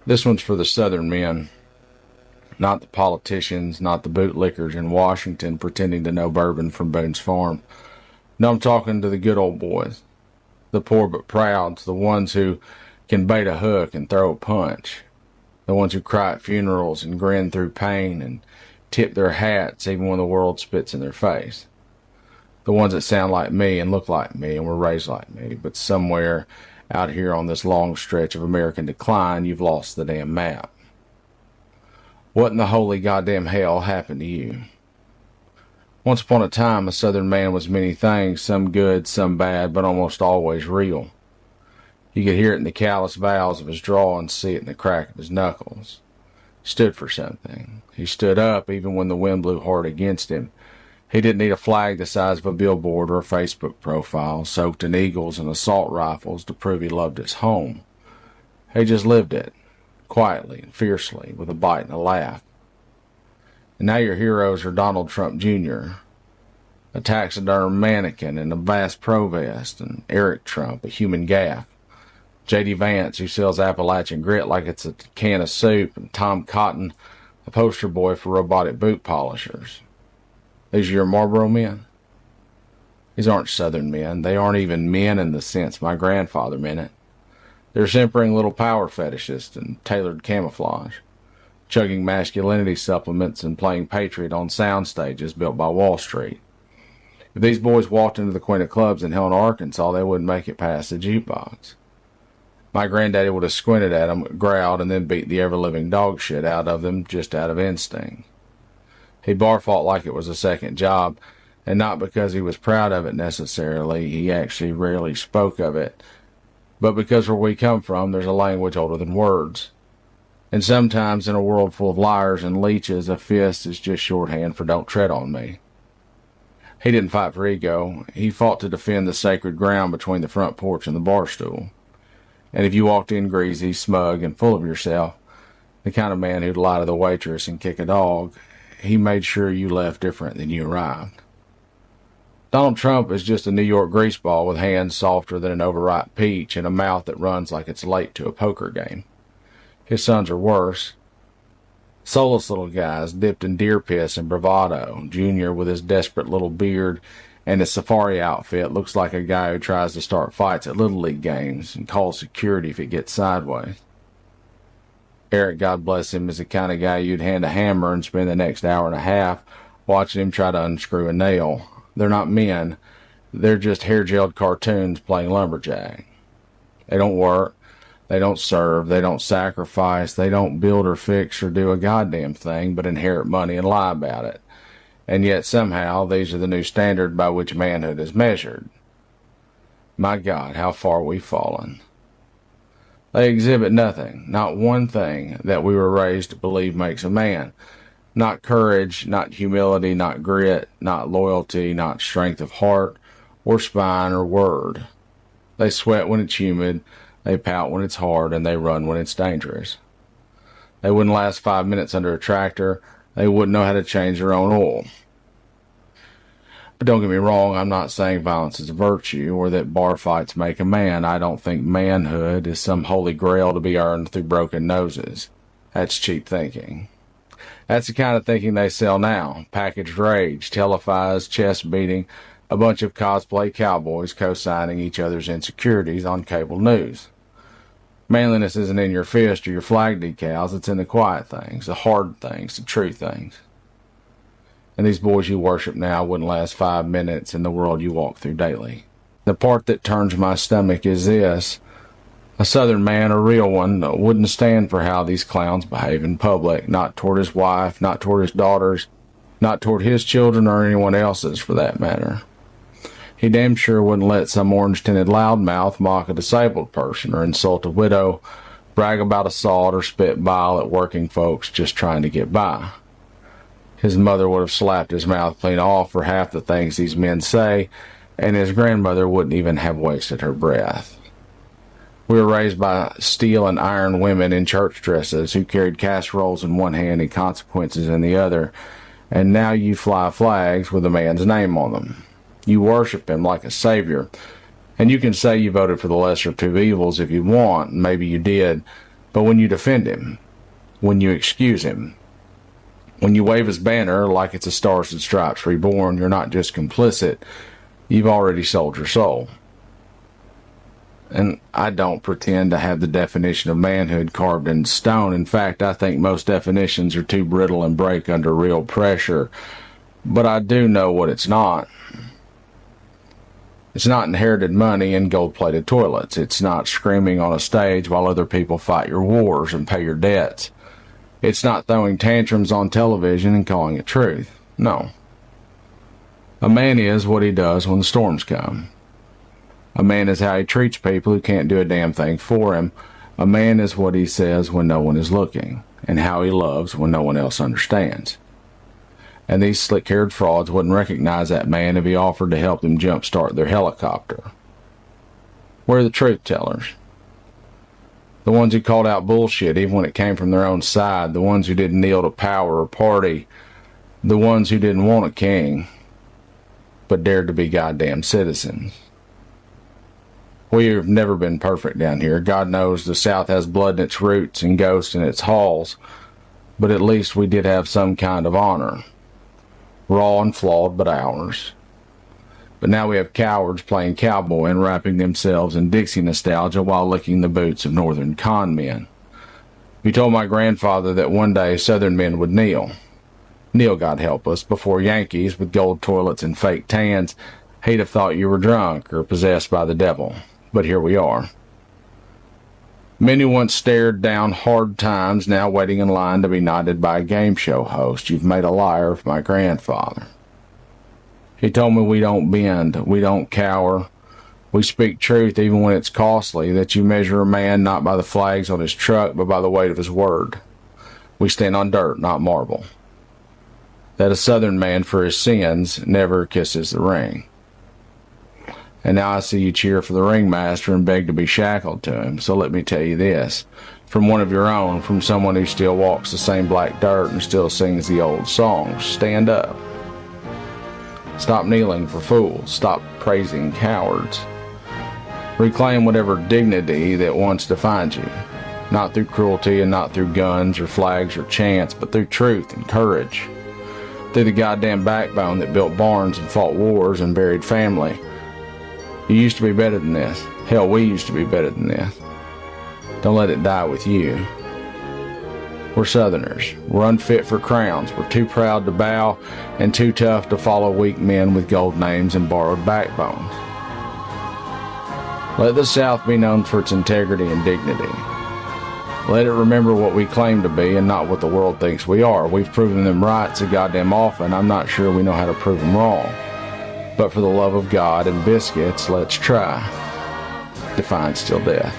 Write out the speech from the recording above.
This one's for the Southern men, not the politicians, not the bootlickers in Washington pretending to know bourbon from Boone's Farm. No, I'm talking to the good old boys, the poor but proud, the ones who can bait a hook and throw a punch, the ones who cry at funerals and grin through pain and tip their hats even when the world spits in their face. The ones that sound like me and look like me and were raised like me, but somewhere out here on this long stretch of American decline, you've lost the damn map. What in the holy goddamn hell happened to you? Once upon a time, a Southern man was many things, some good, some bad, but almost always real. You could hear it in the callous vowels of his drawl and see it in the crack of his knuckles. He stood for something. He stood up even when the wind blew hard against him. He didn't need a flag the size of a billboard or a Facebook profile, soaked in eagles and assault rifles to prove he loved his home. He just lived it, quietly and fiercely, with a bite and a laugh. And now your heroes are Donald Trump Jr., a taxidermed mannequin in a vast pro-vest, and Eric Trump, a human gaff, J.D. Vance, who sells Appalachian grit like it's a can of soup, and Tom Cotton, a poster boy for robotic boot polishers. These are your Marlboro men? These aren't Southern men. They aren't even men in the sense my grandfather meant it. They're simpering little power fetishists in tailored camouflage, chugging masculinity supplements and playing Patriot on sound stages built by Wall Street. If these boys walked into the Queen of Clubs in Helena, Arkansas, they wouldn't make it past the jukebox. My granddaddy would have squinted at them, growled, and then beat the ever-living dog shit out of them just out of instinct. He bar fought like it was a second job, and not because he was proud of it necessarily. He actually rarely spoke of it, but because where we come from, there's a language older than words. And sometimes in a world full of liars and leeches, a fist is just shorthand for don't tread on me. He didn't fight for ego. He fought to defend the sacred ground between the front porch and the bar stool. And if you walked in greasy, smug, and full of yourself, the kind of man who'd lie to the waitress and kick a dog, he made sure you left different than you arrived. Donald Trump is just a New York greaseball with hands softer than an overripe peach and a mouth that runs like it's late to a poker game. His sons are worse. Soulless little guys dipped in deer piss and bravado. Junior, with his desperate little beard and his safari outfit, looks like a guy who tries to start fights at Little League games and calls security if it gets sideways. Eric, God bless him, is the kind of guy you'd hand a hammer and spend the next hour and a half watching him try to unscrew a nail. They're not men. They're just hair-gelled cartoons playing lumberjack. They don't work. They don't serve. They don't sacrifice. They don't build or fix or do a goddamn thing but inherit money and lie about it. And yet somehow these are the new standard by which manhood is measured. My God, how far we've fallen. They exhibit nothing, not one thing that we were raised to believe makes a man. Not courage, not humility, not grit, not loyalty, not strength of heart, or spine, or word. They sweat when it's humid, they pout when it's hard, and they run when it's dangerous. They wouldn't last 5 minutes under a tractor. They wouldn't know how to change their own oil. But don't get me wrong, I'm not saying violence is a virtue or that bar fights make a man. I don't think manhood is some holy grail to be earned through broken noses. That's cheap thinking. That's the kind of thinking they sell now. Packaged rage, televised chest beating, a bunch of cosplay cowboys co-signing each other's insecurities on cable news. Manliness isn't in your fist or your flag decals, it's in the quiet things, the hard things, the true things. And these boys you worship now wouldn't last 5 minutes in the world you walk through daily. The part that turns my stomach is this. A Southern man, a real one, wouldn't stand for how these clowns behave in public, not toward his wife, not toward his daughters, not toward his children or anyone else's for that matter. He damn sure wouldn't let some orange-tinted loudmouth mock a disabled person or insult a widow, brag about assault, or spit bile at working folks just trying to get by. His mother would have slapped his mouth clean off for half the things these men say, and his grandmother wouldn't even have wasted her breath. We were raised by steel and iron women in church dresses who carried casseroles in one hand and consequences in the other, and now you fly flags with a man's name on them. You worship him like a savior, and you can say you voted for the lesser of two evils if you want, maybe you did, But when you defend him, when you excuse him, when you wave his banner like it's a Stars and Stripes reborn, you're not just complicit, you've already sold your soul. And I don't pretend to have the definition of manhood carved in stone. In fact, I think most definitions are too brittle and break under real pressure. But I do know what it's not. It's not inherited money and gold-plated toilets. It's not screaming on a stage while other people fight your wars and pay your debts. It's not throwing tantrums on television and calling it truth. No. A man is what he does when the storms come. A man is how he treats people who can't do a damn thing for him. A man is what he says when no one is looking, and how he loves when no one else understands. And these slick-haired frauds wouldn't recognize that man if he offered to help them jumpstart their helicopter. Where are the truth tellers? The ones who called out bullshit even when it came from their own side, the ones who didn't kneel to power or party, the ones who didn't want a king, but dared to be goddamn citizens. We've never been perfect down here. God knows the South has blood in its roots and ghosts in its halls, but at least we did have some kind of honor. Raw and flawed, but ours. But now we have cowards playing cowboy and wrapping themselves in Dixie nostalgia while licking the boots of northern con men. You told my grandfather that one day Southern men would kneel. Kneel, God help us, before Yankees with gold toilets and fake tans. He'd have thought you were drunk or possessed by the devil. But here we are. Many once stared down hard times, now waiting in line to be knighted by a game show host. You've made a liar of my grandfather. He told me we don't bend, we don't cower. We speak truth even when it's costly, that you measure a man not by the flags on his truck, but by the weight of his word. We stand on dirt, not marble. That a Southern man for his sins never kisses the ring. And now I see you cheer for the ringmaster and beg to be shackled to him. So let me tell you this, from one of your own, from someone who still walks the same black dirt and still sings the old songs. Stand up. Stop kneeling for fools. Stop praising cowards. Reclaim whatever dignity that once defined you. Not through cruelty and not through guns or flags or chants, but through truth and courage. Through the goddamn backbone that built barns and fought wars and buried family. You used to be better than this. Hell, we used to be better than this. Don't let it die with you. We're Southerners. We're unfit for crowns. We're too proud to bow and too tough to follow weak men with gold names and borrowed backbones. Let the South be known for its integrity and dignity. Let it remember what we claim to be and not what the world thinks we are. We've proven them right so goddamn often, I'm not sure we know how to prove them wrong. But for the love of God and biscuits, let's try. Defiance till death.